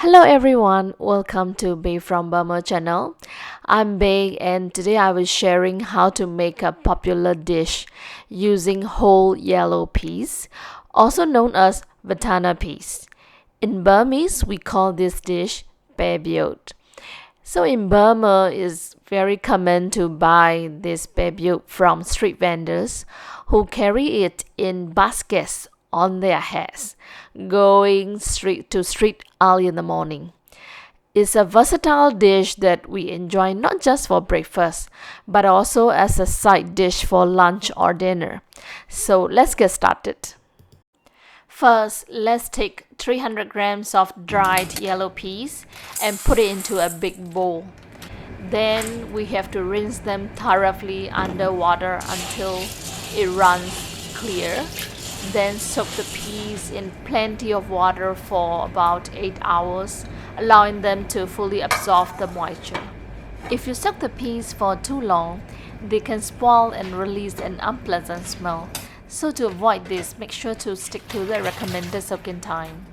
Hello everyone, welcome to Bae from Burma channel. I'm Bae and today I was sharing how to make a popular dish using whole yellow peas, also known as Vatana peas. In Burmese, we call this dish pebyot. So in Burma, it's very common to buy this pebyot from street vendors who carry it in baskets on their heads, going street to street early in the morning. It's a versatile dish that we enjoy not just for breakfast, but also as a side dish for lunch or dinner. So let's get started. First, let's take 300 grams of dried yellow peas and put it into a big bowl. Then we have to rinse them thoroughly under water until it runs clear. Then soak the peas in plenty of water for about 8 hours, allowing them to fully absorb the moisture. If you soak the peas for too long, they can spoil and release an unpleasant smell. So to avoid this, make sure to stick to the recommended soaking time.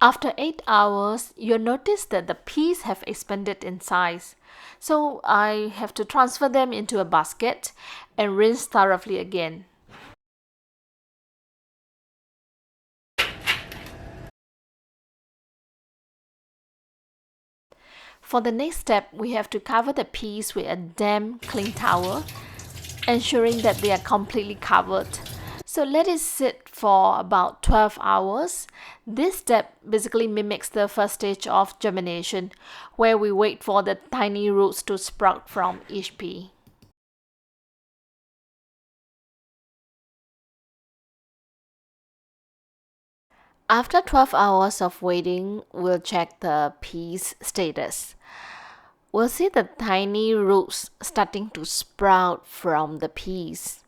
After 8 hours, you'll notice that the peas have expanded in size. So I have to transfer them into a basket and rinse thoroughly again. For the next step, we have to cover the peas with a damp, clean towel, ensuring that they are completely covered. So let it sit for about 12 hours. This step basically mimics the first stage of germination, where we wait for the tiny roots to sprout from each pea. After 12 hours of waiting, we'll check the peas status. We'll see the tiny roots starting to sprout from the peas.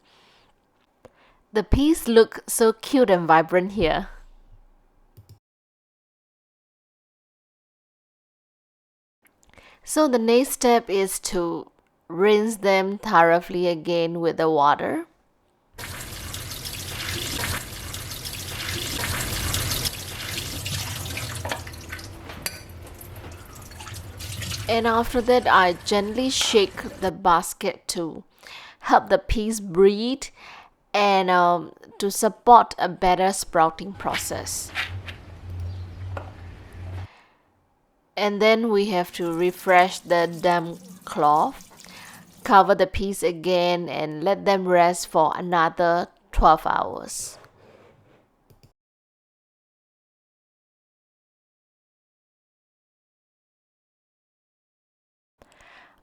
The peas look so cute and vibrant here. So the next step is to rinse them thoroughly again with the water. And after that, I gently shake the basket to help the peas breathe and to support a better sprouting process. And then we have to refresh the damp cloth, cover the peas again and let them rest for another 12 hours.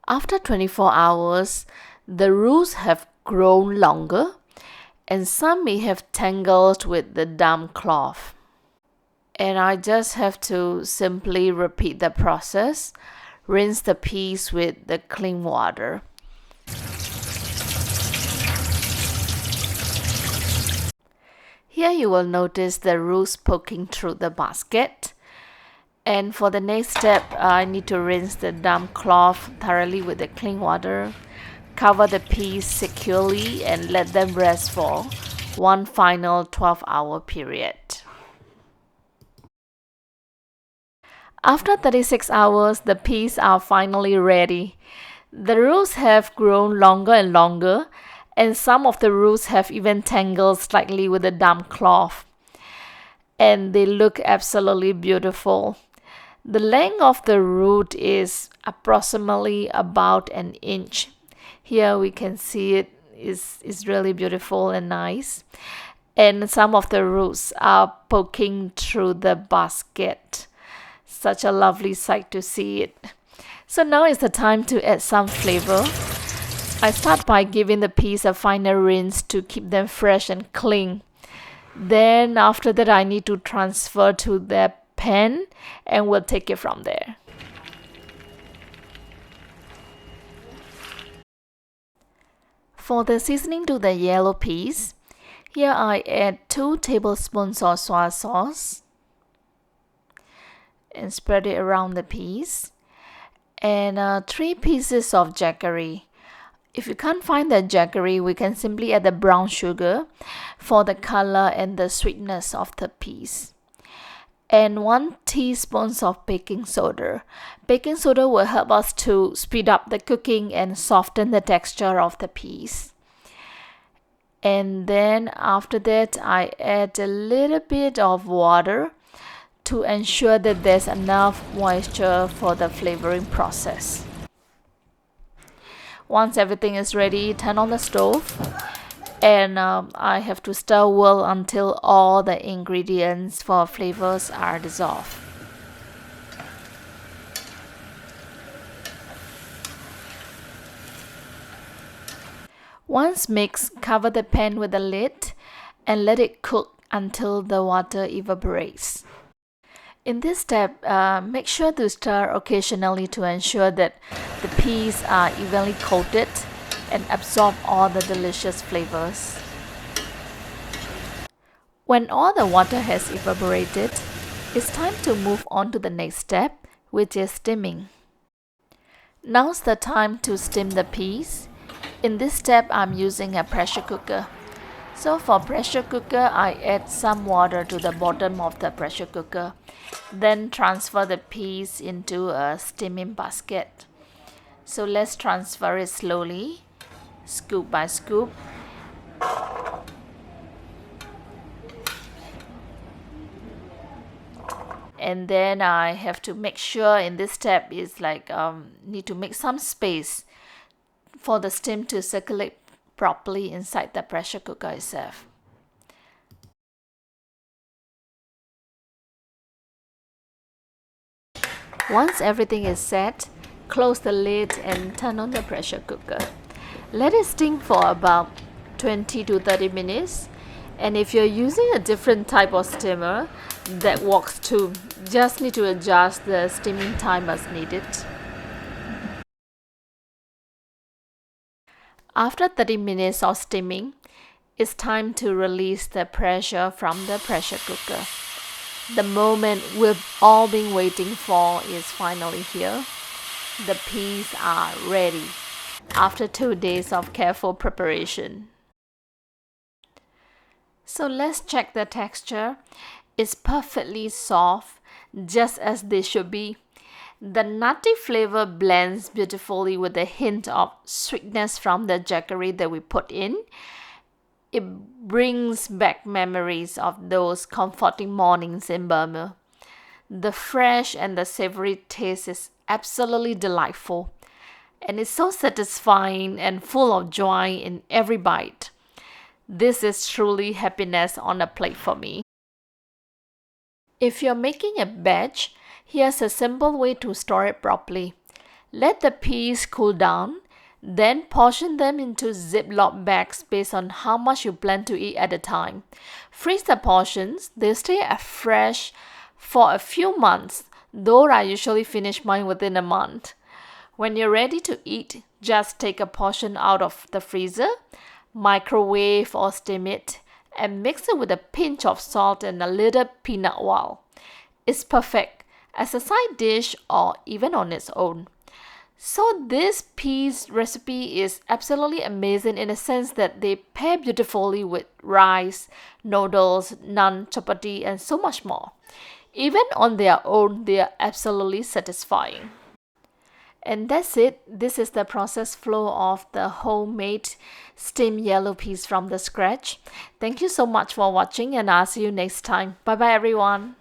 After 24 hours, the roots have grown longer and some may have tangled with the damp cloth. And I just have to simply repeat the process. Rinse the peas with the clean water. Here you will notice the roots poking through the basket. And for the next step, I need to rinse the damp cloth thoroughly with the clean water. Cover the peas securely and let them rest for one final 12-hour period. After 36 hours, the peas are finally ready. The roots have grown longer and longer, and some of the roots have even tangled slightly with the damp cloth. And they look absolutely beautiful. The length of the root is approximately about an inch. Here we can see it is really beautiful and nice. And some of the roots are poking through the basket. Such a lovely sight to see it. So now is the time to add some flavor. I start by giving the peas a final rinse to keep them fresh and clean. Then after that I need to transfer to the pan and we'll take it from there. For the seasoning to the yellow peas, here I add 2 tablespoons of soy sauce and spread it around the peas, and 3 pieces of jaggery. If you can't find the jaggery, we can simply add the brown sugar for the color and the sweetness of the peas. and 1 teaspoon of baking soda. Baking soda will help us to speed up the cooking and soften the texture of the peas. And then after that, I add a little bit of water to ensure that there's enough moisture for the flavoring process. Once everything is ready, turn on the stove, and I have to stir well until all the ingredients for flavors are dissolved. Once mixed, cover the pan with a lid and let it cook until the water evaporates. In this step, make sure to stir occasionally to ensure that the peas are evenly coated and absorb all the delicious flavors. When all the water has evaporated, it's time to move on to the next step, which is steaming. Now's the time to steam the peas. In this step, I'm using a pressure cooker. So for pressure cooker, I add some water to the bottom of the pressure cooker. Then transfer the peas into a steaming basket. So let's transfer it slowly, scoop by scoop. And then I have to make sure in this step is need to make some space for the steam to circulate properly inside the pressure cooker itself. Once everything is set, close the lid and turn on the pressure cooker. Let it steam for about 20 to 30 minutes. And if you're using a different type of steamer, that works too. Just need to adjust the steaming time as needed. After 30 minutes of steaming, it's time to release the pressure from the pressure cooker. The moment we've all been waiting for is finally here. The peas are ready after 2 days of careful preparation. So let's check the texture. It's perfectly soft, just as they should be. The nutty flavor blends beautifully with a hint of sweetness from the jaggery that we put in. It brings back memories of those comforting mornings in Burma. The fresh and the savory taste is absolutely delightful, and it's so satisfying and full of joy in every bite. This is truly happiness on a plate for me. If you're making a batch, here's a simple way to store it properly. Let the peas cool down, then portion them into Ziploc bags based on how much you plan to eat at a time. Freeze the portions, they'll stay fresh for a few months, though I usually finish mine within a month. When you're ready to eat, just take a portion out of the freezer, microwave or steam it, and mix it with a pinch of salt and a little peanut oil. It's perfect as a side dish or even on its own. So this peas recipe is absolutely amazing in the sense that they pair beautifully with rice, noodles, naan, chapati, and so much more. Even on their own, they are absolutely satisfying. And that's it. This is the process flow of the homemade steamed yellow peas from the scratch. Thank you so much for watching, and I'll see you next time. Bye bye everyone.